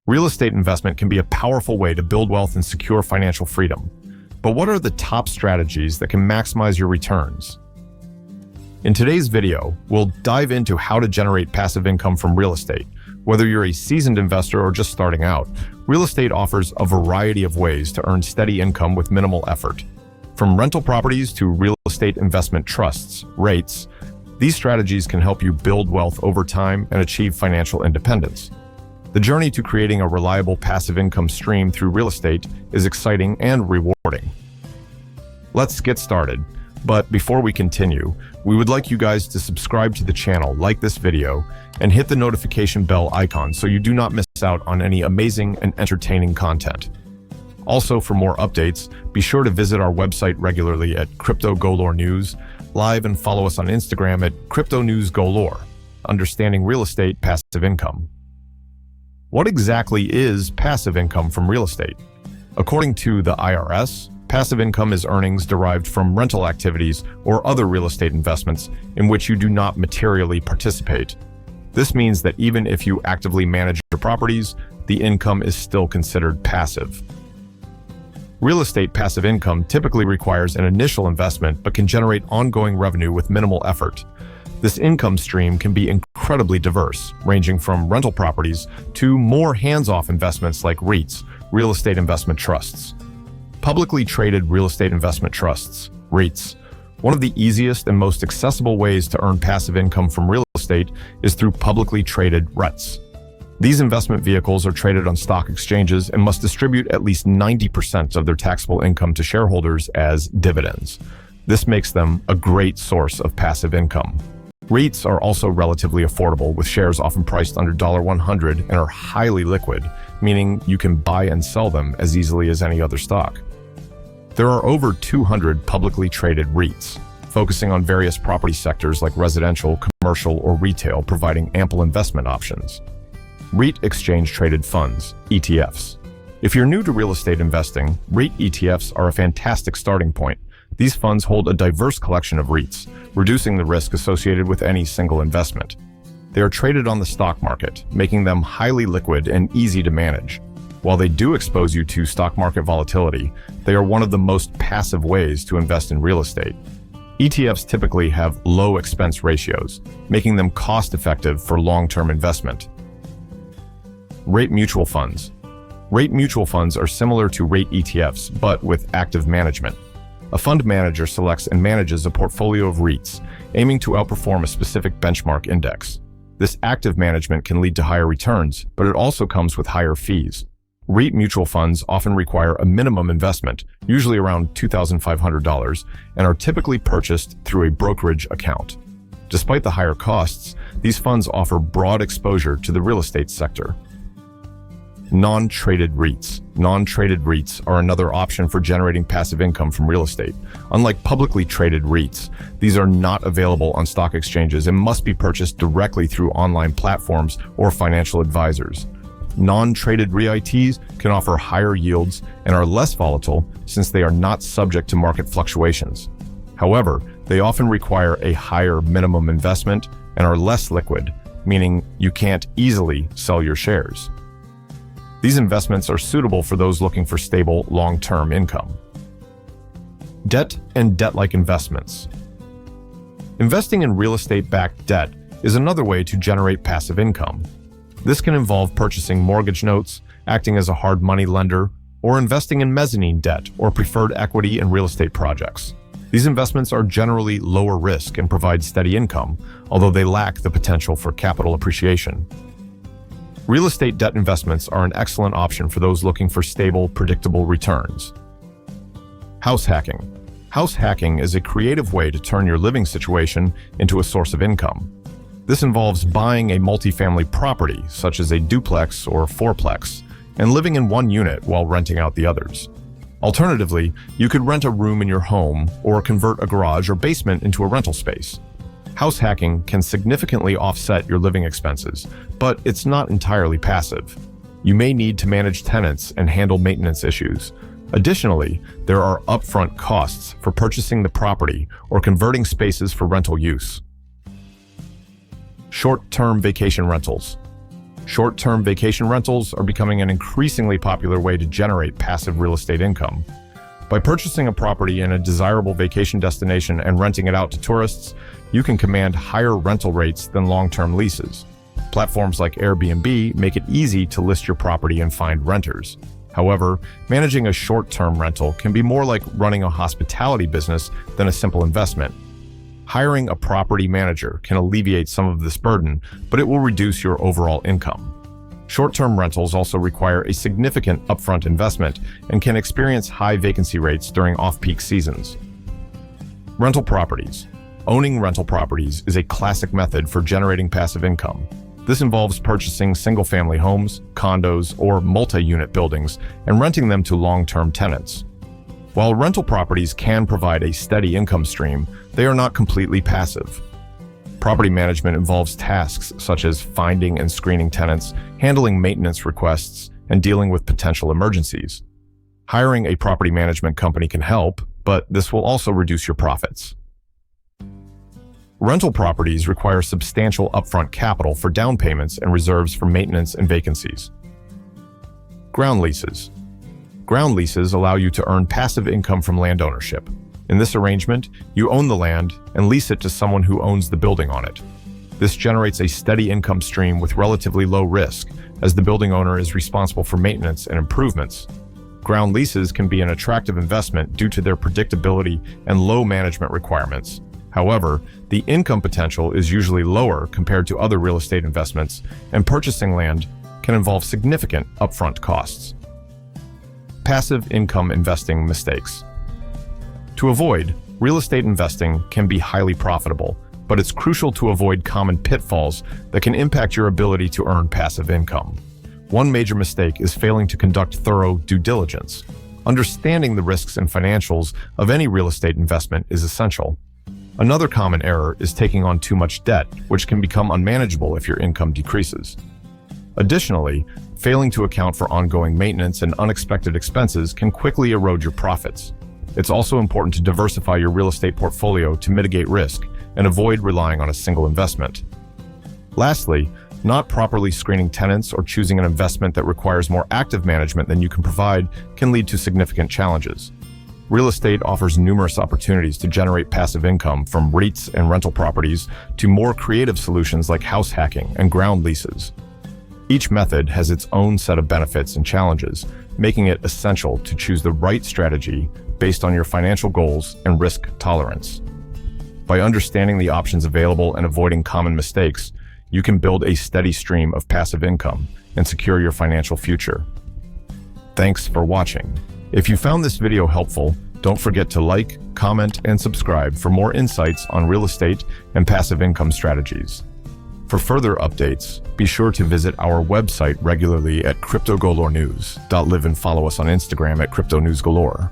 Real estate investment can be a powerful way to build wealth and secure financial freedom. But what are the top strategies that can maximize your returns? In today's video, we'll dive into how to generate passive income from real estate. Whether you're a seasoned investor or just starting out, real estate offers a variety of ways to earn steady income with minimal effort. From rental properties to real estate investment trusts, REITs, these strategies can help you build wealth over time and achieve financial independence. The journey to creating a reliable passive income stream through real estate is exciting and rewarding. Let's get started. But before we continue, we would like you guys to subscribe to the channel, like this video, and hit the notification bell icon so you do not miss out on any amazing and entertaining content. Also, for more updates, be sure to visit our website regularly at Crypto Golore News, live and follow us on Instagram at Crypto News Golore, understanding real estate passive income. What exactly is passive income from real estate? According to the IRS, passive income is earnings derived from rental activities or other real estate investments in which you do not materially participate. This means that even if you actively manage your properties, the income is still considered passive. Real estate passive income typically requires an initial investment but can generate ongoing revenue with minimal effort. This income stream can be incredibly diverse, ranging from rental properties to more hands-off investments like REITs, real estate investment trusts. Publicly traded real estate investment trusts, REITs. One of the easiest and most accessible ways to earn passive income from real estate is through publicly traded REITs. These investment vehicles are traded on stock exchanges and must distribute at least 90% of their taxable income to shareholders as dividends. This makes them a great source of passive income. REITs are also relatively affordable, with shares often priced under $100 and are highly liquid, meaning you can buy and sell them as easily as any other stock. There are over 200 publicly traded REITs, focusing on various property sectors like residential, commercial, or retail, providing ample investment options. REIT exchange-traded funds, ETFs. If you're new to real estate investing, REIT ETFs are a fantastic starting point. These funds hold a diverse collection of REITs, reducing the risk associated with any single investment. They are traded on the stock market, making them highly liquid and easy to manage. While they do expose you to stock market volatility, they are one of the most passive ways to invest in real estate. ETFs typically have low expense ratios, making them cost-effective for long-term investment. REIT mutual funds. REIT mutual funds are similar to REIT ETFs, but with active management. A fund manager selects and manages a portfolio of REITs, aiming to outperform a specific benchmark index. This active management can lead to higher returns, but it also comes with higher fees. REIT mutual funds often require a minimum investment, usually around $2,500, and are typically purchased through a brokerage account. Despite the higher costs, these funds offer broad exposure to the real estate sector. Non-traded REITs. Non-traded REITs are another option for generating passive income from real estate. Unlike publicly traded REITs, these are not available on stock exchanges and must be purchased directly through online platforms or financial advisors. Non-traded REITs can offer higher yields and are less volatile since they are not subject to market fluctuations. However, they often require a higher minimum investment and are less liquid, meaning you can't easily sell your shares. These investments are suitable for those looking for stable, long-term income. Debt and debt-like investments. Investing in real estate-backed debt is another way to generate passive income. This can involve purchasing mortgage notes, acting as a hard money lender, or investing in mezzanine debt or preferred equity in real estate projects. These investments are generally lower risk and provide steady income, although they lack the potential for capital appreciation. Real estate debt investments are an excellent option for those looking for stable, predictable returns. House hacking. House hacking is a creative way to turn your living situation into a source of income. This involves buying a multifamily property, such as a duplex or fourplex, and living in one unit while renting out the others. Alternatively, you could rent a room in your home or convert a garage or basement into a rental space. House hacking can significantly offset your living expenses, but it's not entirely passive. You may need to manage tenants and handle maintenance issues. Additionally, there are upfront costs for purchasing the property or converting spaces for rental use. Short-term vacation rentals. Short-term vacation rentals are becoming an increasingly popular way to generate passive real estate income. By purchasing a property in a desirable vacation destination and renting it out to tourists, you can command higher rental rates than long-term leases. Platforms like Airbnb make it easy to list your property and find renters. However, managing a short-term rental can be more like running a hospitality business than a simple investment. Hiring a property manager can alleviate some of this burden, but it will reduce your overall income. Short-term rentals also require a significant upfront investment and can experience high vacancy rates during off-peak seasons. Rental properties. Owning rental properties is a classic method for generating passive income. This involves purchasing single-family homes, condos, or multi-unit buildings and renting them to long-term tenants. While rental properties can provide a steady income stream, they are not completely passive. Property management involves tasks such as finding and screening tenants, handling maintenance requests, and dealing with potential emergencies. Hiring a property management company can help, but this will also reduce your profits. Rental properties require substantial upfront capital for down payments and reserves for maintenance and vacancies. Ground leases. Ground leases allow you to earn passive income from land ownership. In this arrangement, you own the land and lease it to someone who owns the building on it. This generates a steady income stream with relatively low risk, as the building owner is responsible for maintenance and improvements. Ground leases can be an attractive investment due to their predictability and low management requirements. However, the income potential is usually lower compared to other real estate investments, and purchasing land can involve significant upfront costs. Passive income investing mistakes. To avoid, real estate investing can be highly profitable, but it's crucial to avoid common pitfalls that can impact your ability to earn passive income. One major mistake is failing to conduct thorough due diligence. Understanding the risks and financials of any real estate investment is essential. Another common error is taking on too much debt, which can become unmanageable if your income decreases. Additionally, failing to account for ongoing maintenance and unexpected expenses can quickly erode your profits. It's also important to diversify your real estate portfolio to mitigate risk and avoid relying on a single investment. Lastly, not properly screening tenants or choosing an investment that requires more active management than you can provide can lead to significant challenges. Real estate offers numerous opportunities to generate passive income, from REITs and rental properties to more creative solutions like house hacking and ground leases. Each method has its own set of benefits and challenges, making it essential to choose the right strategy based on your financial goals and risk tolerance. By understanding the options available and avoiding common mistakes, you can build a steady stream of passive income and secure your financial future. Thanks for watching. If you found this video helpful, don't forget to like, comment, and subscribe for more insights on real estate and passive income strategies. For further updates, be sure to visit our website regularly at CryptoGaloreNews.live and follow us on Instagram at CryptoNewsGalore.